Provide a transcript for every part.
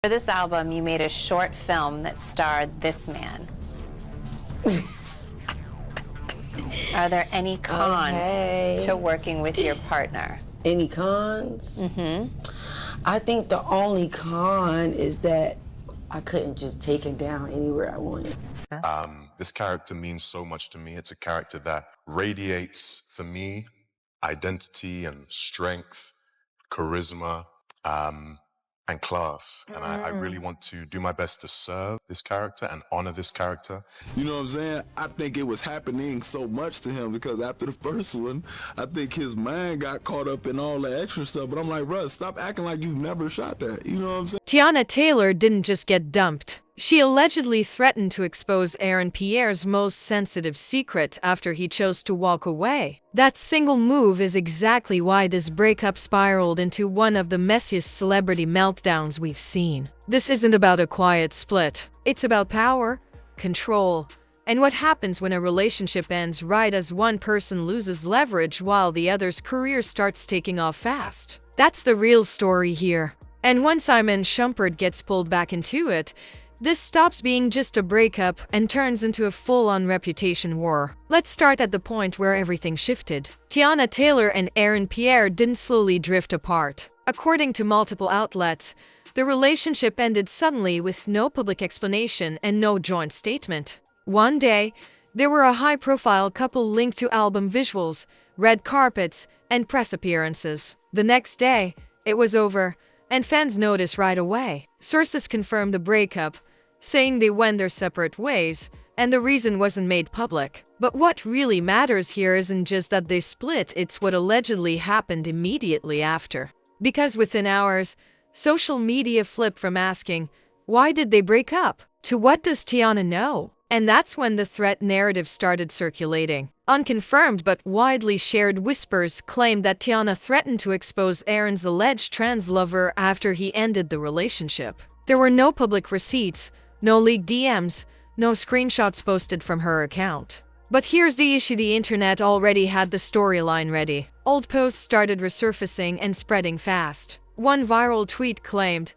For this album, you made a short film that starred this man. Are there any cons to working with your partner? Any cons? Mm-hmm. I think the only con is that I couldn't just take him down anywhere I wanted. This character means so much to me. It's a character that radiates, for me, identity and strength, charisma, and class. And I really want to do my best to serve this character and honor this character. You know what I'm saying? I think it was happening so much to him because after the first one, I think his mind got caught up in all the extra stuff. But I'm like, Russ, stop acting like you've never shot that. You know what I'm saying? Teyana Taylor didn't just get dumped. She allegedly threatened to expose Aaron Pierre's most sensitive secret after he chose to walk away. That single move is exactly why this breakup spiraled into one of the messiest celebrity meltdowns we've seen. This isn't about a quiet split. It's about power, control, and what happens when a relationship ends right as one person loses leverage while the other's career starts taking off fast. That's the real story here. And once Iman Shumpert gets pulled back into it, this stops being just a breakup and turns into a full-on reputation war. Let's start at the point where everything shifted. Teyana Taylor and Aaron Pierre didn't slowly drift apart. According to multiple outlets, the relationship ended suddenly with no public explanation and no joint statement. One day, they were a high-profile couple linked to album visuals, red carpets, and press appearances. The next day, it was over, and fans noticed right away. Sources confirmed the breakup, saying they went their separate ways, and the reason wasn't made public. But what really matters here isn't just that they split, it's what allegedly happened immediately after. Because within hours, social media flipped from asking, "Why did they break up?" to "What does Teyana know?" And that's when the threat narrative started circulating. Unconfirmed but widely shared whispers claimed that Teyana threatened to expose Aaron's alleged trans lover after he ended the relationship. There were no public receipts, no leaked DMs, no screenshots posted from her account. But here's the issue: the internet already had the storyline ready. Old posts started resurfacing and spreading fast. One viral tweet claimed,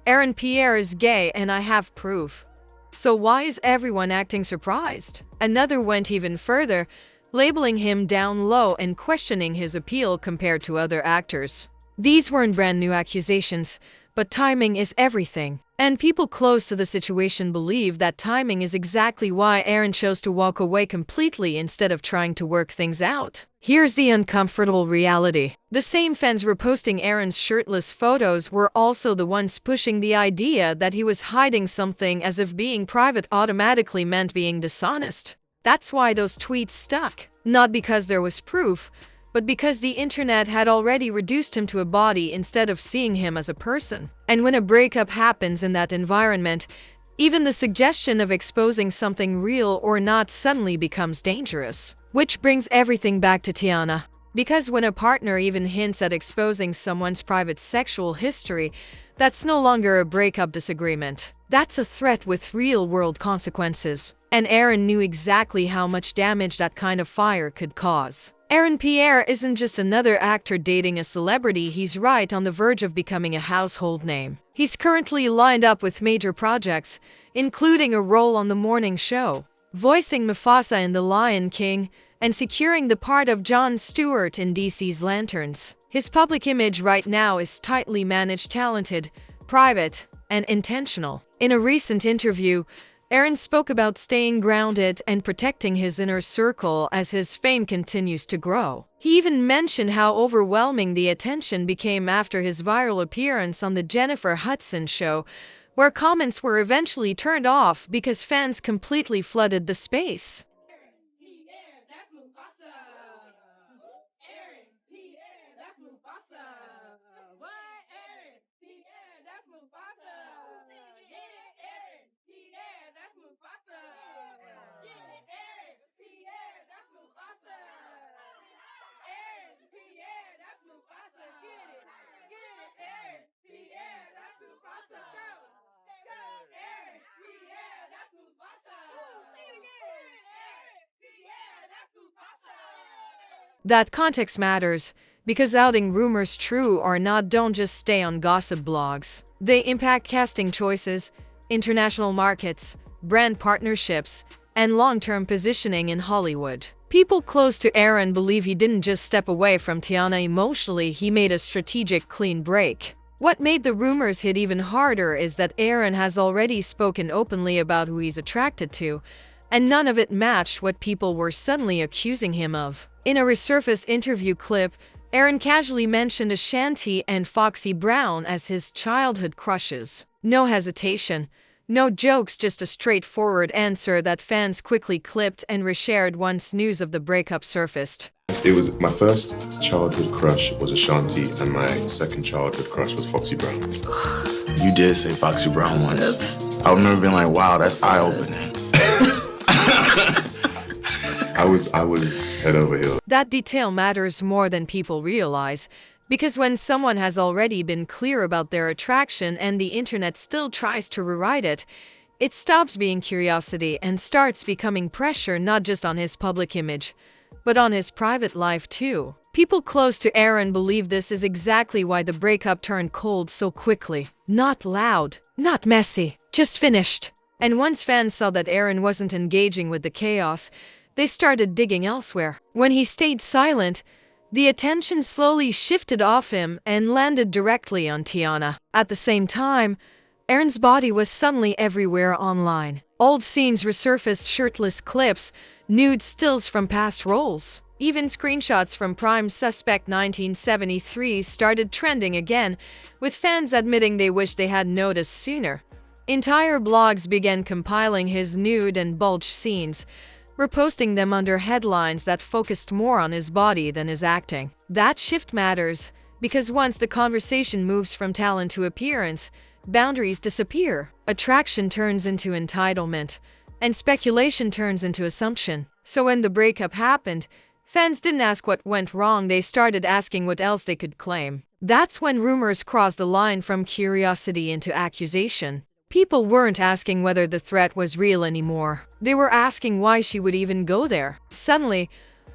"Aaron Pierre is gay and I have proof. So why is everyone acting surprised?" Another went even further, labeling him down low and questioning his appeal compared to other actors. These weren't brand new accusations, but timing is everything. And people close to the situation believe that timing is exactly why Aaron chose to walk away completely instead of trying to work things out. Here's the uncomfortable reality. The same fans reposting Aaron's shirtless photos were also the ones pushing the idea that he was hiding something, as if being private automatically meant being dishonest. That's why those tweets stuck. Not because there was proof, but because the internet had already reduced him to a body instead of seeing him as a person. And when a breakup happens in that environment, even the suggestion of exposing something real or not suddenly becomes dangerous. Which brings everything back to Teyana. Because when a partner even hints at exposing someone's private sexual history, that's no longer a breakup disagreement. That's a threat with real-world consequences. And Aaron knew exactly how much damage that kind of fire could cause. Aaron Pierre isn't just another actor dating a celebrity, he's right on the verge of becoming a household name. He's currently lined up with major projects, including a role on The Morning Show, voicing Mufasa in The Lion King, and securing the part of Jon Stewart in DC's Lanterns. His public image right now is tightly managed, talented, private, and intentional. In a recent interview, Aaron spoke about staying grounded and protecting his inner circle as his fame continues to grow. He even mentioned how overwhelming the attention became after his viral appearance on The Jennifer Hudson Show, where comments were eventually turned off because fans completely flooded the space. That context matters, Because outing rumors, true or not, don't just stay on gossip blogs. They impact casting choices, international markets, brand partnerships, and long-term positioning in Hollywood. People close to Aaron believe he didn't just step away from Teyana emotionally, he made a strategic clean break. What made the rumors hit even harder is that Aaron has already spoken openly about who he's attracted to, and none of it matched what people were suddenly accusing him of. In a resurfaced interview clip, Aaron casually mentioned Ashanti and Foxy Brown as his childhood crushes. No hesitation, no jokes, just a straightforward answer that fans quickly clipped and reshared once news of the breakup surfaced. It was my first childhood crush was Ashanti, and my second childhood crush was Foxy Brown. You did say Foxy Brown once. I remember being like, wow, that's eye-opening. I was head over heels. That detail matters more than people realize, because when someone has already been clear about their attraction and the internet still tries to rewrite it, it stops being curiosity and starts becoming pressure, not just on his public image, but on his private life too. People close to Aaron believe this is exactly why the breakup turned cold so quickly. Not loud, not messy, just finished. And once fans saw that Aaron wasn't engaging with the chaos, they started digging elsewhere. When he stayed silent, the attention slowly shifted off him and landed directly on Teyana. At the same time, Aaron's body was suddenly everywhere online. Old scenes resurfaced, shirtless clips, nude stills from past roles. Even screenshots from Prime Suspect 1973 started trending again, with fans admitting they wish they had noticed sooner. Entire blogs began compiling his nude and bulge scenes, reposting them under headlines that focused more on his body than his acting. That shift matters, because once the conversation moves from talent to appearance, boundaries disappear. Attraction turns into entitlement, and speculation turns into assumption. So when the breakup happened, fans didn't ask what went wrong, they started asking what else they could claim. That's when rumors crossed the line from curiosity into accusation. People weren't asking whether the threat was real anymore. They were asking why she would even go there. Suddenly,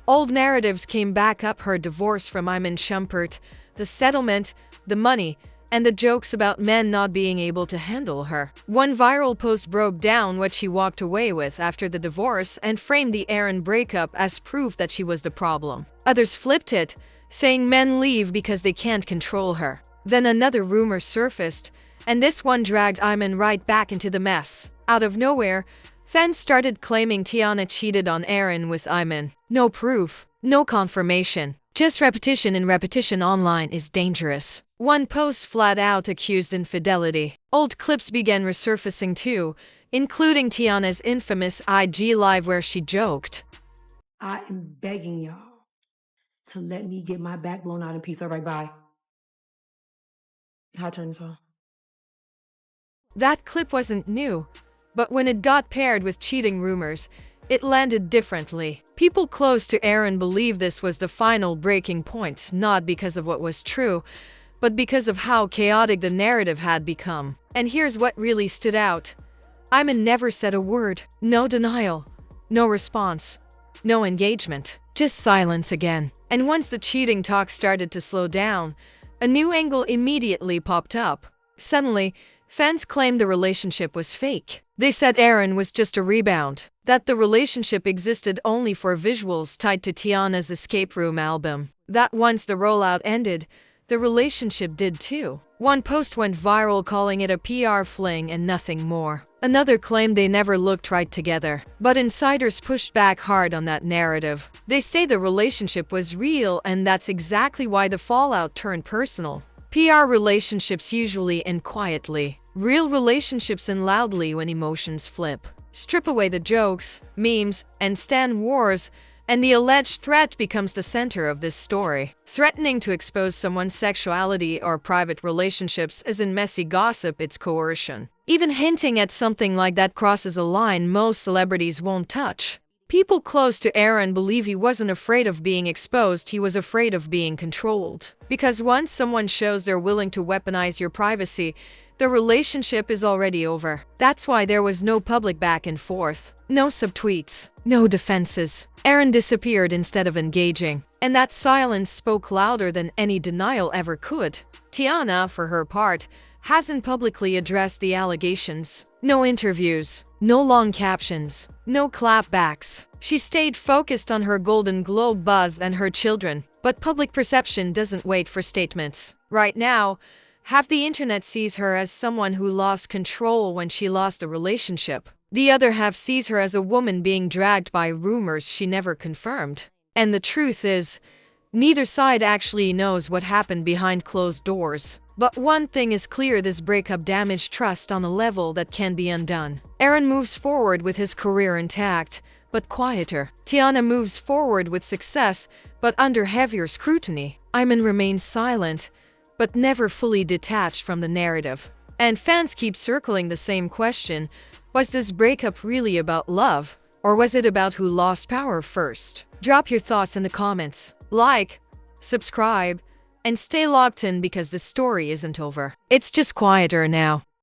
old narratives came back up: her divorce from Iman Shumpert, the settlement, the money, and the jokes about men not being able to handle her. One viral post broke down what she walked away with after the divorce and framed the Aaron breakup as proof that she was the problem. Others flipped it, saying men leave because they can't control her. Then another rumor surfaced, and this one dragged Iman right back into the mess. Out of nowhere, fans started claiming Teyana cheated on Aaron with Iman. No proof, no confirmation, just repetition, and repetition online is dangerous. One post flat out accused infidelity. Old clips began resurfacing too, including Teyana's infamous IG live where she joked, "I am begging y'all to let me get my back blown out in peace. All right, bye." How I turn this off? That clip wasn't new, but when it got paired with cheating rumors, it landed differently. People close to Aaron believe this was the final breaking point, not because of what was true, but because of how chaotic the narrative had become. And here's what really stood out. Iman never said a word. No denial, no response, no engagement, just silence again. And once the cheating talk started to slow down, a new angle immediately popped up. Suddenly, fans claimed the relationship was fake. They said Aaron was just a rebound, that the relationship existed only for visuals tied to Teyana's Escape Room album, that once the rollout ended, the relationship did too. One post went viral calling it a PR fling and nothing more. Another claimed they never looked right together. But insiders pushed back hard on that narrative. They say the relationship was real, and that's exactly why the fallout turned personal. PR relationships usually end quietly. Real relationships end loudly when emotions flip. Strip away the jokes, memes, and stan wars, and the alleged threat becomes the center of this story. Threatening to expose someone's sexuality or private relationships isn't messy gossip, it's coercion. Even hinting at something like that crosses a line most celebrities won't touch. People close to Aaron believe he wasn't afraid of being exposed, he was afraid of being controlled. Because once someone shows they're willing to weaponize your privacy, the relationship is already over. That's why there was no public back and forth, no subtweets, no defenses. Aaron disappeared instead of engaging. And that silence spoke louder than any denial ever could. Teyana, for her part, hasn't publicly addressed the allegations. No interviews, no long captions, no clapbacks. She stayed focused on her Golden Globe buzz and her children. But public perception doesn't wait for statements. Right now, half the internet sees her as someone who lost control when she lost a relationship. The other half sees her as a woman being dragged by rumors she never confirmed. And the truth is, neither side actually knows what happened behind closed doors. But one thing is clear: this breakup damaged trust on a level that can be undone. Aaron moves forward with his career intact, but quieter. Teyana moves forward with success, but under heavier scrutiny. Iman remains silent, but never fully detached from the narrative. And fans keep circling the same question: was this breakup really about love? Or was it about who lost power first? Drop your thoughts in the comments. Like, subscribe, and stay locked in, because the story isn't over. It's just quieter now.